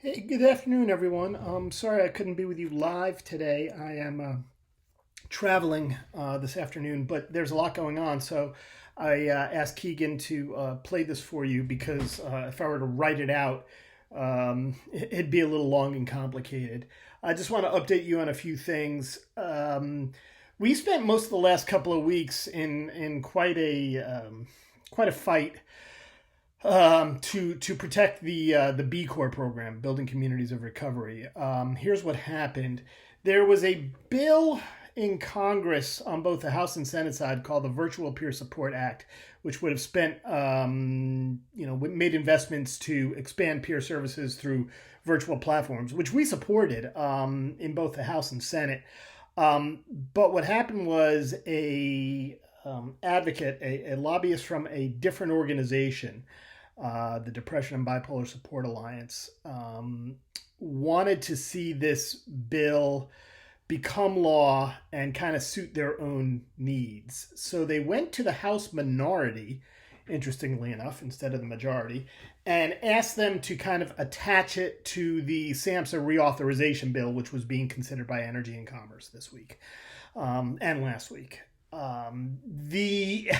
Hey, good afternoon, everyone. Sorry I couldn't be with you live today. I am traveling this afternoon, but there's a lot going on. So I asked Keegan to play this for you because if I were to write it out, it'd be a little long and complicated. I just want to update you on a few things. We spent most of the last couple of weeks in quite a fight to protect the B Corps program, Building Communities of Recovery. Here's what happened: there was a bill in Congress on both the House and Senate side called the Virtual Peer Support Act, which would have spent made investments to expand peer services through virtual platforms, which we supported in both the House and Senate. But what happened was a advocate, a lobbyist from a different organization, the Depression and Bipolar Support Alliance, wanted to see this bill become law and kind of suit their own needs. So they went to the House minority, interestingly enough, instead of the majority, and asked them to kind of attach it to the SAMHSA reauthorization bill, which was being considered by Energy and Commerce this week and last week. The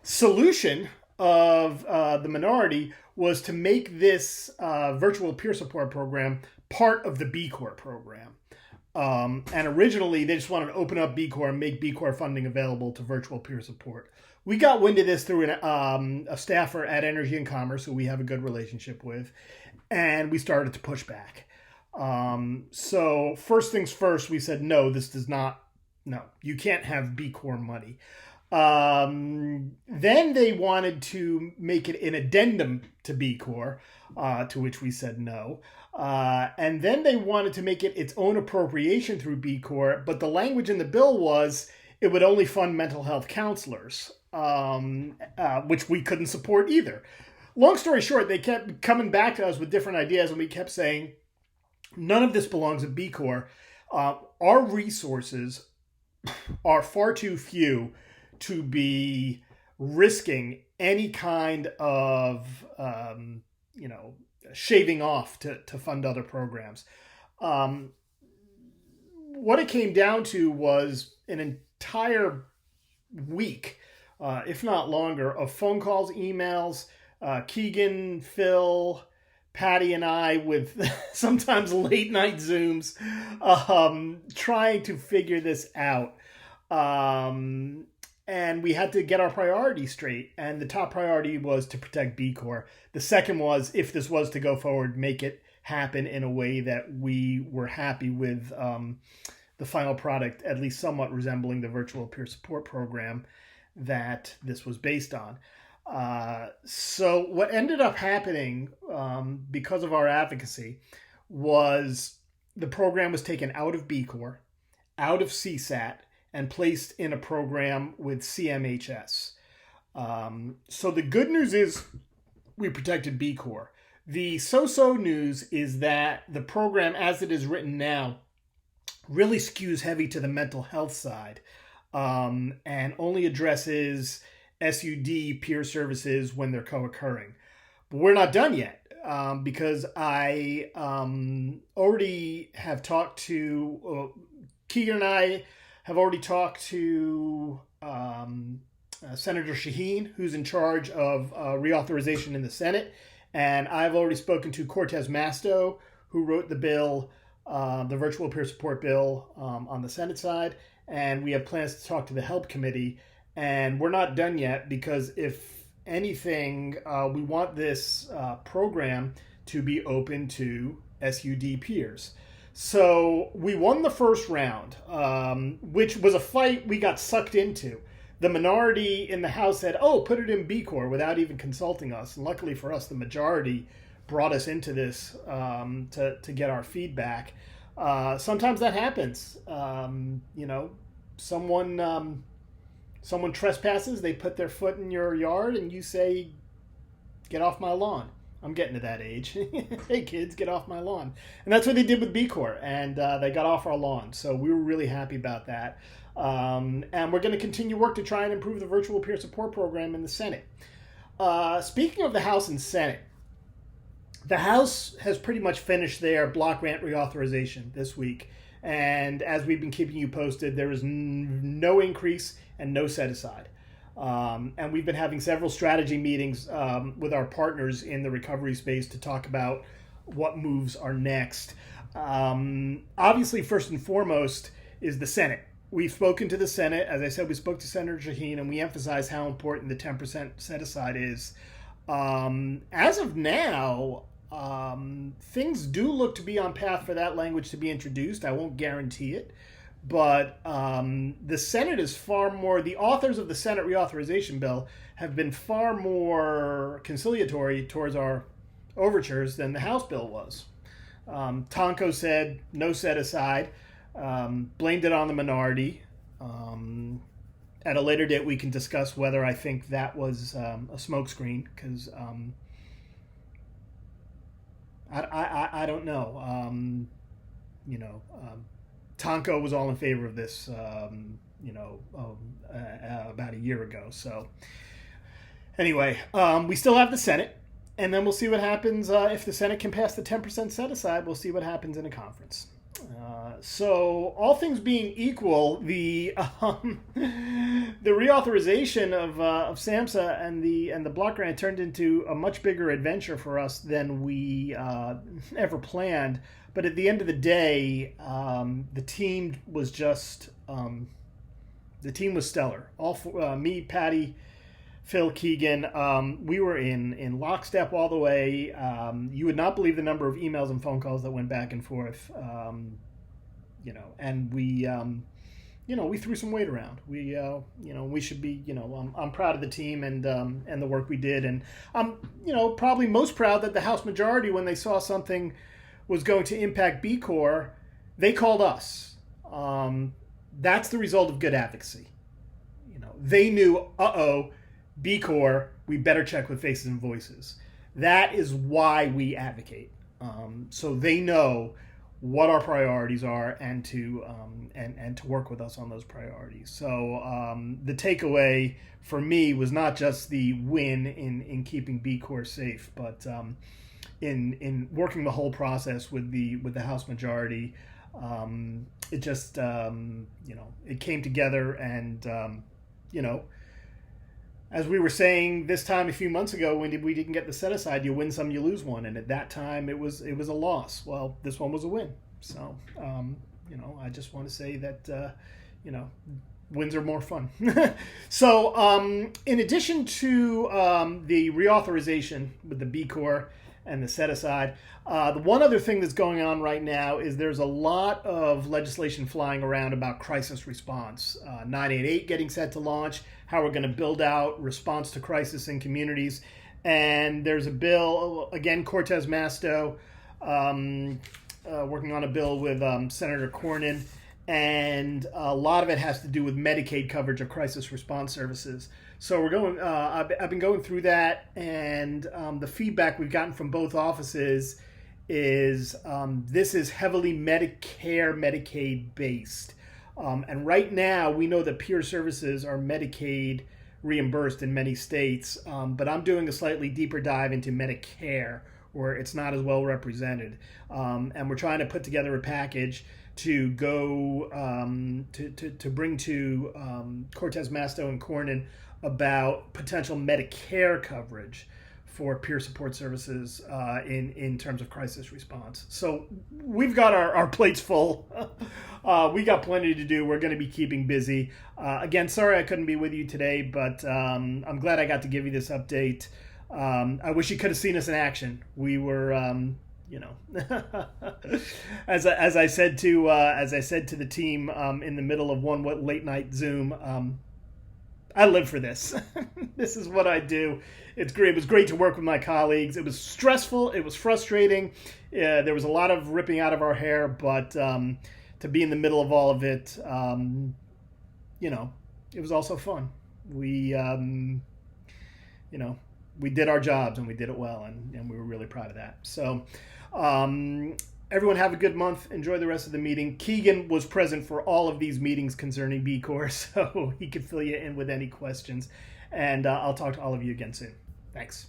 solution of the minority was to make this virtual peer support program part of the B Corps program. And originally, they just wanted to open up B Corps and make B Corps funding available to virtual peer support. We got wind of this through a staffer at Energy and Commerce who we have a good relationship with, and we started to push back. So first things first, we said, no, this does not, no, you can't have B Corps money. Then they wanted to make it an addendum to B Corps, to which we said no. And then they wanted to make it its own appropriation through B Corps, but the language in the bill was it would only fund mental health counselors, which we couldn't support either. Long story short, they kept coming back to us with different ideas, and we kept saying, none of this belongs at B Corps. Our resources are far too few to be risking any kind of, shaving off to fund other programs. What it came down to was an entire week, if not longer, of phone calls, emails, Keegan, Phil, Patty, and I with sometimes late night Zooms, trying to figure this out. And we had to get our priorities straight. And the top priority was to protect B Corps. The second was, if this was to go forward, make it happen in a way that we were happy with the final product, at least somewhat resembling the virtual peer support program that this was based on. So what ended up happening because of our advocacy was the program was taken out of B Corps, out of CSAT, and placed in a program with CMHS. So the good news is we protected B Corps. The so-so news is that the program, as it is written now, really skews heavy to the mental health side, and only addresses SUD peer services when they're co-occurring. But we're not done yet. Because I already have talked to Keegan and I have already talked to Senator Shaheen, who's in charge of reauthorization in the Senate, and I've already spoken to Cortez Masto, who wrote the bill, the virtual peer support bill on the Senate side, and we have plans to talk to the Help Committee, and we're not done yet because if anything, we want this program to be open to SUD peers. So we won the first round, which was a fight we got sucked into. The minority in the House said, oh, put it in B Corps without even consulting us. And luckily for us, the majority brought us into this to get our feedback. Sometimes that happens. Someone trespasses, they put their foot in your yard, and you say, get off my lawn. I'm getting to that age. Hey, kids, get off my lawn. And that's what they did with B Corps, and they got off our lawn. So we were really happy about that. And we're going to continue work to try and improve the virtual peer support program in the Senate. Speaking of the House and Senate, The House has pretty much finished their block grant reauthorization this week. And as we've been keeping you posted, there is no increase and no set aside. And we've been having several strategy meetings with our partners in the recovery space to talk about what moves are next. Obviously, first and foremost is the Senate. We've spoken to the Senate. As I said, we spoke to Senator Shaheen, and we emphasized how important the 10% set aside is. As of now, things do look to be on path for that language to be introduced. I won't guarantee it. But the Senate is far more, the authors of the Senate reauthorization bill have been far more conciliatory towards our overtures than the House bill was. Tonko said no set aside, blamed it on the minority. At a later date, we can discuss whether I think that was a smokescreen, because I don't know. Tonko was all in favor of this, about a year ago. So anyway, we still have the Senate, and then we'll see what happens if the Senate can pass the 10% set aside. We'll see what happens in a conference. So all things being equal, the reauthorization of SAMHSA and the block grant turned into a much bigger adventure for us than we ever planned. But at the end of the day, the team was stellar. Me, Patty, Phil, Keegan, we were in lockstep all the way. You would not believe the number of emails and phone calls that went back and forth. And we threw some weight around. We should be, I'm proud of the team and the work we did. And I'm, probably most proud that the House majority, when they saw something was going to impact B Corps, they called us. That's the result of good advocacy. They knew, B Corps, we better check with faces and voices. That is why we advocate. So they know what our priorities are and to work with us on those priorities. So the takeaway for me was not just the win in keeping B Corps safe, but in working the whole process with the House majority. It just it came together, and as we were saying this time a few months ago, when we didn't get the set aside, you win some, you lose one, and at that time it was a loss. Well, this one was a win. So I just want to say that wins are more fun. So in addition to the reauthorization with the B Corps and the set aside, the one other thing that's going on right now is there's a lot of legislation flying around about crisis response. 988 getting set to launch, how we're going to build out response to crisis in communities. And there's a bill, again, Cortez Masto, working on a bill with Senator Cornyn. And a lot of it has to do with Medicaid coverage of crisis response services. So we're going. I've been going through that, and the feedback we've gotten from both offices is this is heavily Medicare, Medicaid based, and right now we know that peer services are Medicaid reimbursed in many states, but I'm doing a slightly deeper dive into Medicare, where it's not as well represented, and we're trying to put together a package to go to bring to Cortez Masto and Cornyn about potential Medicare coverage for peer support services in terms of crisis response. So we've got our plates full. We got plenty to do. We're going to be keeping busy. Again, sorry I couldn't be with you today, but I'm glad I got to give you this update. I wish you could have seen us in action. We were, as I said to the team in the middle of one late night Zoom. I live for this. This is what I do. It's great. It was great to work with my colleagues. It was stressful. It was frustrating. There was a lot of ripping out of our hair, but to be in the middle of all of it, it was also fun. We, we did our jobs and we did it well, and we were really proud of that. So, everyone have a good month. Enjoy the rest of the meeting. Keegan was present for all of these meetings concerning B Corps, so he could fill you in with any questions. And I'll talk to all of you again soon. Thanks.